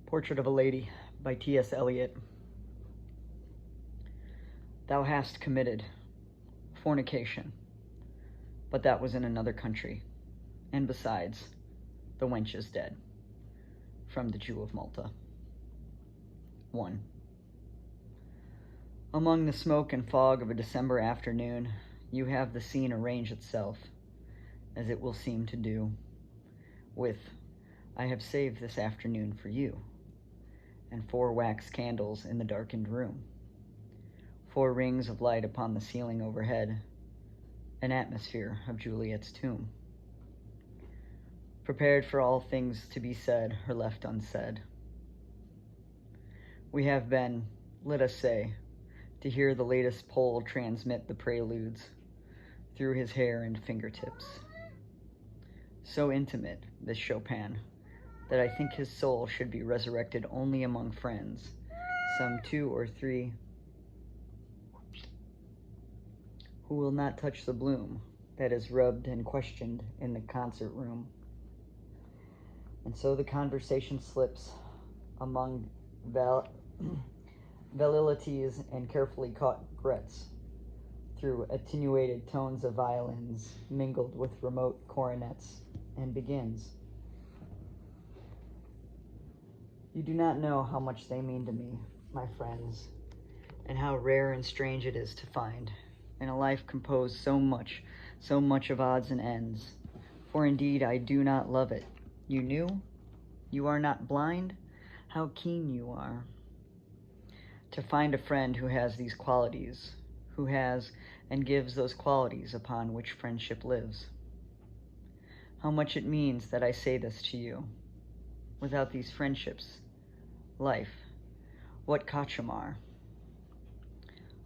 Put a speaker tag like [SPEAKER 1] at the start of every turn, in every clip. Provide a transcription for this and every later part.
[SPEAKER 1] Portrait of a Lady by T.S. Eliot. Thou hast committed fornication, but that was in another country, and besides, the wench is dead. From the Jew of Malta. 1. Among the smoke and fog of a December afternoon, you have the scene arrange itself, as it will seem to do, with, I have saved this afternoon for you, and 4 wax candles in the darkened room, 4 rings of light upon the ceiling overhead, an atmosphere of Juliet's tomb, prepared for all things to be said or left unsaid. We have been, let us say, to hear the latest Pole transmit the preludes through his hair and fingertips. So intimate, this Chopin, that I think his soul should be resurrected only among friends, some 2 or 3 who will not touch the bloom that is rubbed and questioned in the concert room. And so the conversation slips among velilities and carefully caught regrets, through attenuated tones of violins mingled with remote coronets, and begins. You do not know how much they mean to me, my friends, and how rare and strange it is to find, in a life composed so much of odds and ends. For indeed I do not love it. You knew? You are not blind? How keen you are. To find a friend who has these qualities, who has and gives those qualities upon which friendship lives. How much it means that I say this to you. Without these friendships, life, what Cauchemar?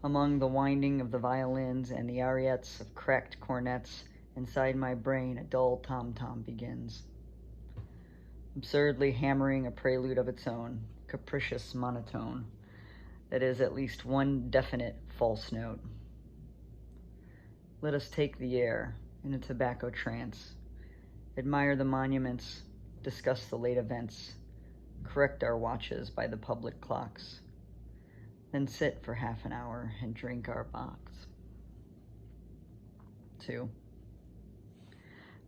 [SPEAKER 1] Among the winding of the violins and the ariettes of cracked cornets, inside my brain a dull tom-tom begins, absurdly hammering a prelude of its own, capricious monotone, that is at least one definite false note. Let us take the air in a tobacco trance, admire the monuments, discuss the late events, correct our watches by the public clocks, then sit for half an hour and drink our bocks. 2.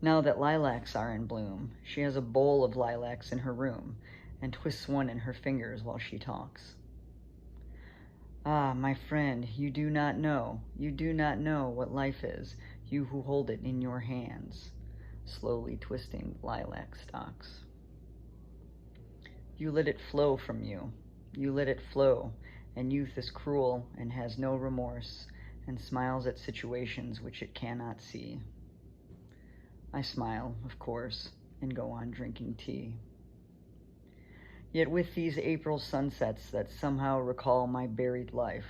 [SPEAKER 1] Now that lilacs are in bloom, she has a bowl of lilacs in her room and twists one in her fingers while she talks. Ah, my friend, you do not know what life is, you who hold it in your hands, slowly twisting lilac stalks. You let it flow from you, and youth is cruel and has no remorse, and smiles at situations which it cannot see. I smile, of course, and go on drinking tea. Yet with these April sunsets that somehow recall my buried life,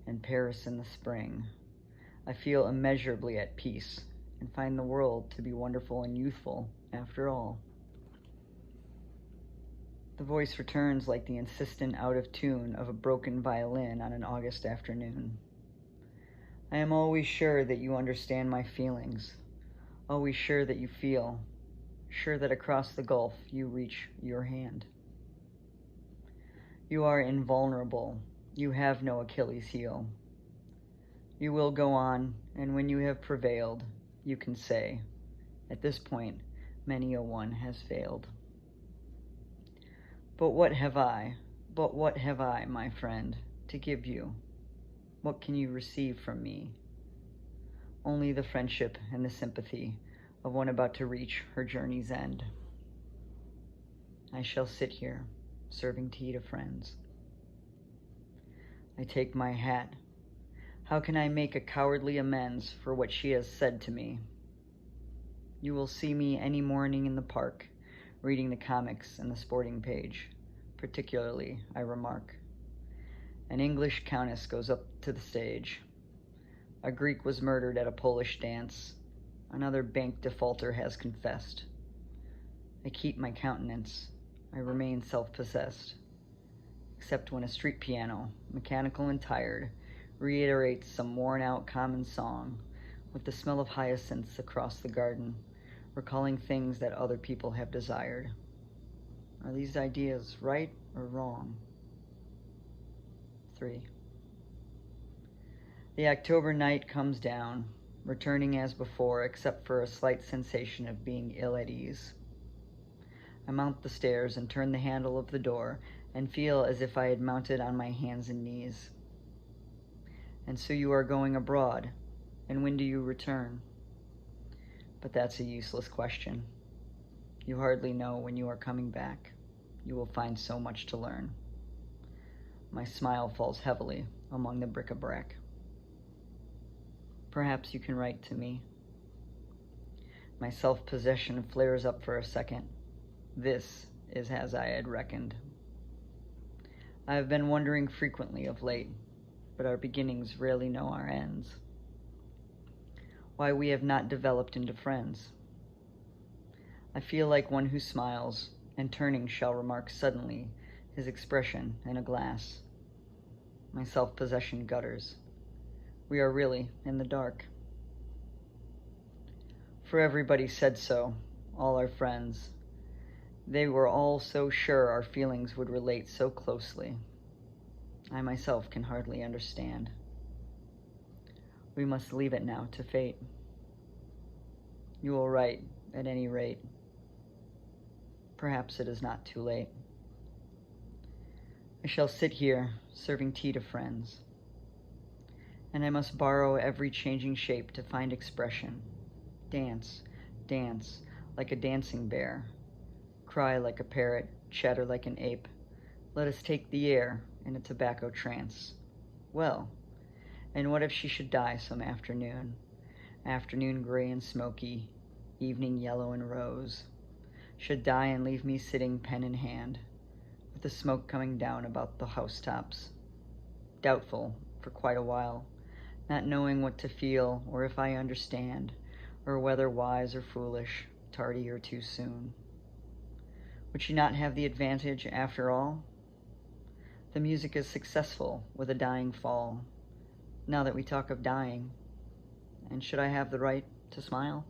[SPEAKER 1] and Paris in the spring, I feel immeasurably at peace, and find the world to be wonderful and youthful, after all. The voice returns like the insistent out of tune of a broken violin on an August afternoon. I am always sure that you understand my feelings, always sure that you feel, sure that across the gulf you reach your hand. You are invulnerable, you have no Achilles heel. You will go on, and when you have prevailed, you can say, at this point, many a one has failed. But what have I, my friend, to give you? What can you receive from me? Only the friendship and the sympathy of one about to reach her journey's end. I shall sit here, serving tea to friends. I take my hat. How can I make a cowardly amends for what she has said to me? You will see me any morning in the park, reading the comics and the sporting page. Particularly, I remark. An English countess goes up to the stage. A Greek was murdered at a Polish dance. Another bank defaulter has confessed. I keep my countenance. I remain self-possessed. Except when a street piano, mechanical and tired, reiterates some worn-out common song with the smell of hyacinths across the garden, recalling things that other people have desired. Are these ideas right or wrong? 3. The October night comes down, returning as before, except for a slight sensation of being ill at ease. I mount the stairs and turn the handle of the door and feel as if I had mounted on my hands and knees. And so you are going abroad, and when do you return? But that's a useless question. You hardly know when you are coming back. You will find so much to learn. My smile falls heavily among the bric-a-brac. Perhaps you can write to me. My self-possession flares up for a second. This is as I had reckoned. I have been wondering frequently of late, but our beginnings rarely know our ends. Why we have not developed into friends. I feel like one who smiles, and turning shall remark suddenly his expression in a glass. My self-possession gutters. We are really in the dark. For everybody said so, all our friends. They were all so sure our feelings would relate so closely. I myself can hardly understand. We must leave it now to fate. You will write, at any rate. Perhaps it is not too late. I shall sit here, serving tea to friends. And I must borrow every changing shape to find expression. Dance, dance, like a dancing bear. Cry like a parrot, chatter like an ape. Let us take the air in a tobacco trance. Well, and what if she should die some afternoon? Afternoon gray and smoky, evening yellow and rose. Should die and leave me sitting pen in hand, with the smoke coming down about the housetops. Doubtful, for quite a while, not knowing what to feel, or if I understand, or whether wise or foolish, tardy or too soon. Would she not have the advantage after all? The music is successful with a dying fall, now that we talk of dying. And should I have the right to smile?